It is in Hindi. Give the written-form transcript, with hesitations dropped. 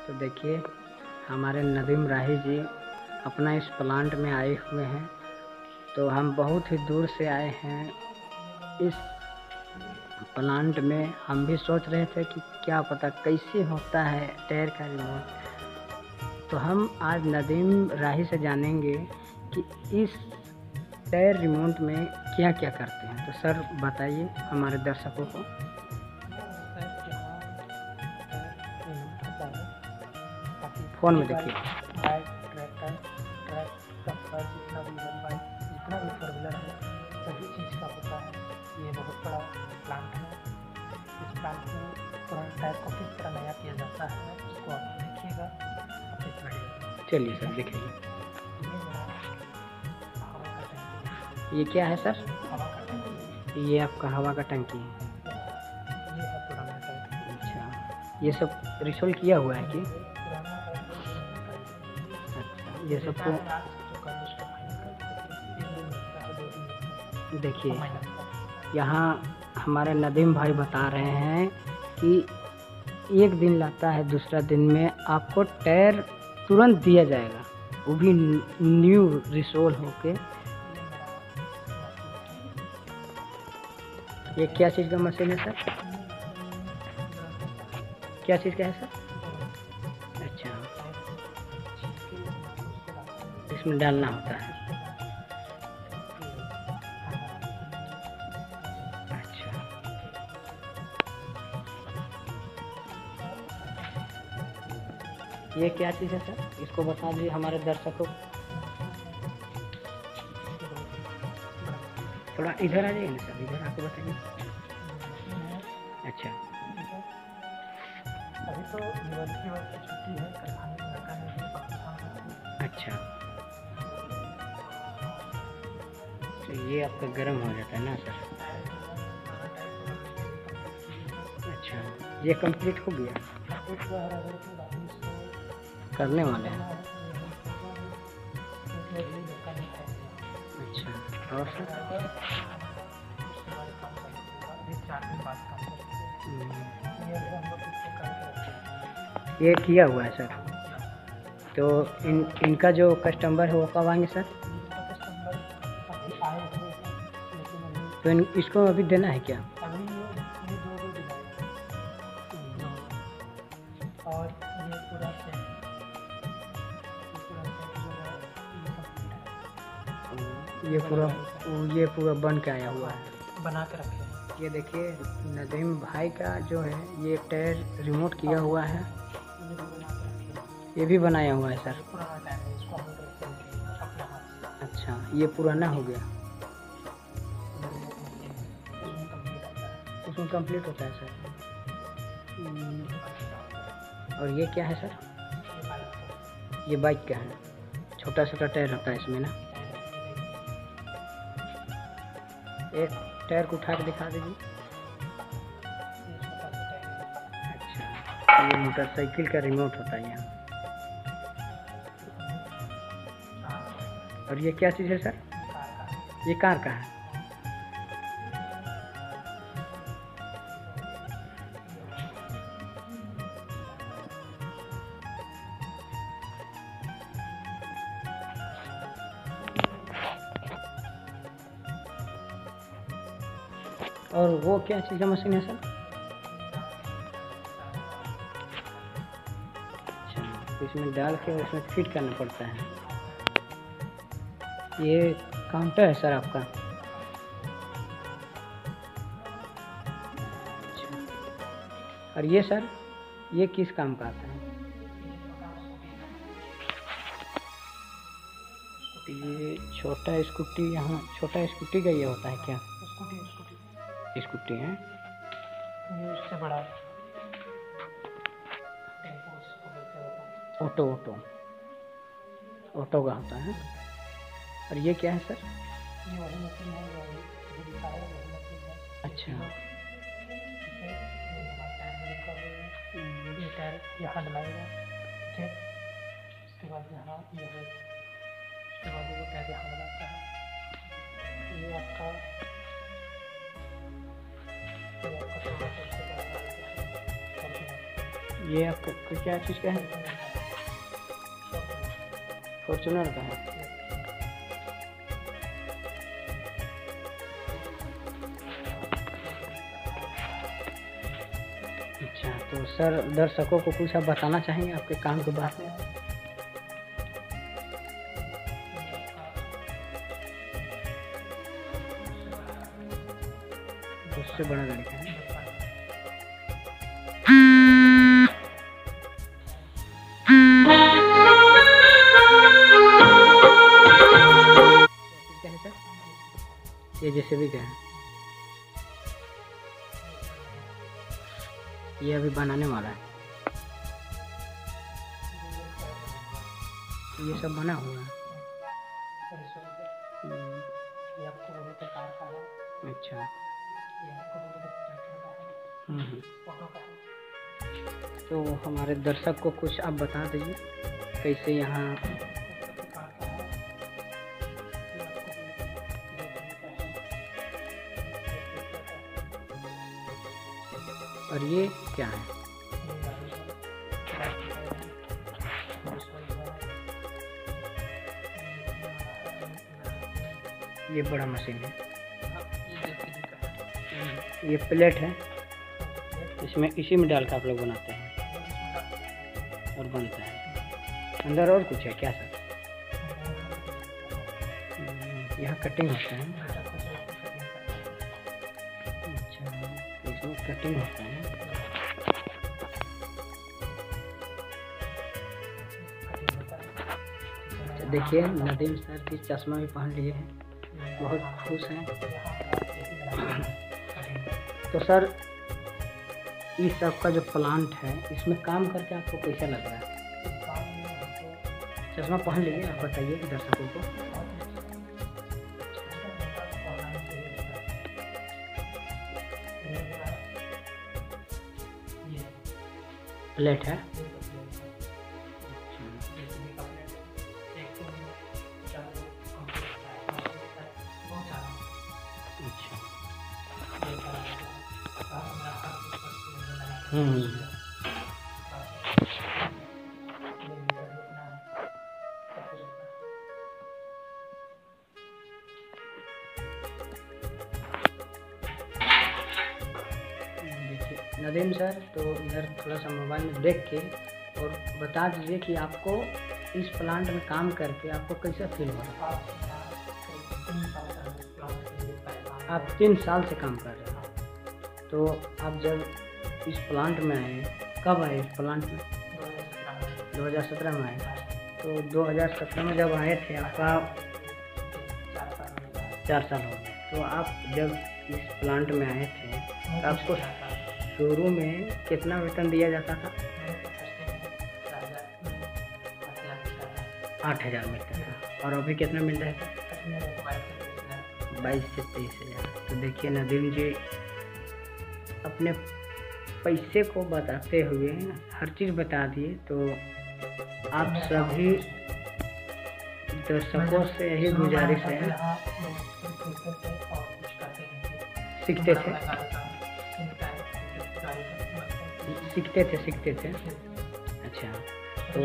तो देखिए हमारे नदीम राही जी अपना इस प्लांट में आए हुए हैं। तो हम बहुत ही दूर से आए हैं इस प्लांट में। हम भी सोच रहे थे कि क्या पता कैसे होता है टायर का रिमोट। तो हम आज नदीम राही से जानेंगे कि इस टायर रिमोट में क्या क्या करते हैं। तो सर बताइए हमारे दर्शकों को। फ़ोन में देखिए। बाइक, ट्रैक्टर, ट्रक, डंपर, जितना भी बाइक, जितना भी फोर व्हीलर है सभी चीज़ का होता है। ये बहुत बड़ा प्लांट है। इस प्लांट में पुराने टायर को किस तरह नया किया जाता है उसको आप देखिएगा इस वीडियो। चलिए सर देखिए। ये मेरा हवा का टंकी ये क्या है सर? है। हवा का टंकी ये आपका हवा का टंकी है। ये है पुराना टायर। अच्छा, ये सब रिसोल किया हुआ है कि? पुराना टायर अच्छा, ये सबको जो कल उसको फाइनल करके 1 दिन मिलता है, 2 दिन मिलता है, देखिए। महीना मिलता है। यहाँ हमारे नदीम भाई बता रहे हैं कि एक दिन लगता है, दूसरा दिन में आपको टायर तुरंत दिया जाएगा, वो भी न्यू रिसोल होके। ये क्या चीज़ का मशीन है सर? क्या चीज़ का है सर? अच्छा, इसमें डालना होता है। अच्छा, ये क्या चीज़ है सर? इसको बता दीजिए हमारे दर्शकों को। थोड़ा इधर आ जाइए ना सर, इधर आके बताइए। अच्छा, अभी तो यूनिवर्सिटी वर्क की छुट्टी है, कारखाने में लड़का नहीं है। अच्छा, तो ये आपका गर्म हो जाता है ना सर? अच्छा, ये कंप्लीट हो गया, करने वाले हैं। अच्छा, और सर? ये किया हुआ है सर। तो इनका जो कस्टमर है वो कब आएंगे सर? तो इसको अभी देना है क्या? और ये पूरा सेट ये पूरा बन के आया हुआ है, बना के रखे हैं। ये देखिए नदीम भाई का जो है ये टायर रिमोट किया हुआ है, ये भी बनाया हुआ है सर। पुराना टायर है, इसको हम रखते हैं अपने हाथ से। अच्छा, ये पुराना हो गया, उसमें कंप्लीट होता है सर। और ये क्या है सर? ये बाइक का है, छोटा छोटा टायर होता है इसमें ना। एक टायर को उठा के दिखा दीजिए। अच्छा, ये मोटरसाइकिल का रिमोट होता है यहाँ। और ये क्या चीज़ है सर? ये कार का है। और वो क्या चीज़ का मशीन है सर? अच्छा, तो इसमें डाल के उसमें फिट करना पड़ता है। ये काउंटर है सर आपका? अच्छा, और ये सर ये किस काम का आता है? ये छोटा स्कूटी, यहाँ छोटा स्कूटी का ये होता है क्या? स्कूटी है, ये उससे बड़ा टेम्पो उसको बोलते हैं। ऑटो का होता है। और ये क्या है सर? ये वही मशीन है जो अभी दिखा रहा है, वही मशीन है। अच्छा, ये टायर यहाँ डलाएगा, ठीक है। उसके बाद यहाँ ये है, उसके बाद ये टायर यहाँ डलाता है। ये आपका ये आपका क्या चीज़ का है? फॉर्चूनर का है। अच्छा, तो सर दर्शकों को कुछ आप बताना चाहेंगे आपके काम के बारे में? उससे बड़ा लड़का है। ये जैसे भी क्या है, ये अभी बनाने वाला है। ये सब बना हुआ है। ये आपको बोले तो कार का है। अच्छा। ये आपको बोले तो ट्रैक्टर का है। ऑटो का है। तो हमारे दर्शक को कुछ आप बता दीजिए कैसे यहाँ कार का है। ये आपको बोले तो और ये क्या है? ये गाड़ी है। ट्रैक्टर है। ये बड़ा मशीन है। ये JCB का है। ये प्लेट है, इसमें इसी में डाल कर आप लोग बनाते हैं और बनता है। अंदर और कुछ है क्या सर? यहाँ कटिंग होता है। अच्छा, इसमें कटिंग होता है। तो देखिए नदीम सर की चश्मा भी पहन लिए हैं, बहुत खुश हैं। तो सर इस सब का जो प्लांट है इसमें काम करके आपको कैसा लग रहा है? चश्मा पहन लीजिए, आप बताइए दर्शकों को। प्लेट है। नदीम सर, तो इधर थोड़ा सा मोबाइल में देख के और बता दीजिए कि आपको इस प्लांट में काम करके आपको कैसा फील हो रहा है? आप 3 साल से काम कर रहे हैं। तो आप जब इस प्लांट में आए, कब आए इस प्लांट में? 2017 में आए। तो 2017 में जब आए थे आपका 4 साल हो गए। तो आप जब इस प्लांट में आए थे तो आपको शुरू में कितना वेतन दिया जाता था? 8,000 मिलता था। और अभी कितना मिल रहा है? 22 से 23,000। तो देखिए नदीम जी अपने पैसे को बताते हुए हर चीज़ बता दिए। तो आप सभी दर्शकों से यही गुजारिश है, सीखते थे। अच्छा, तो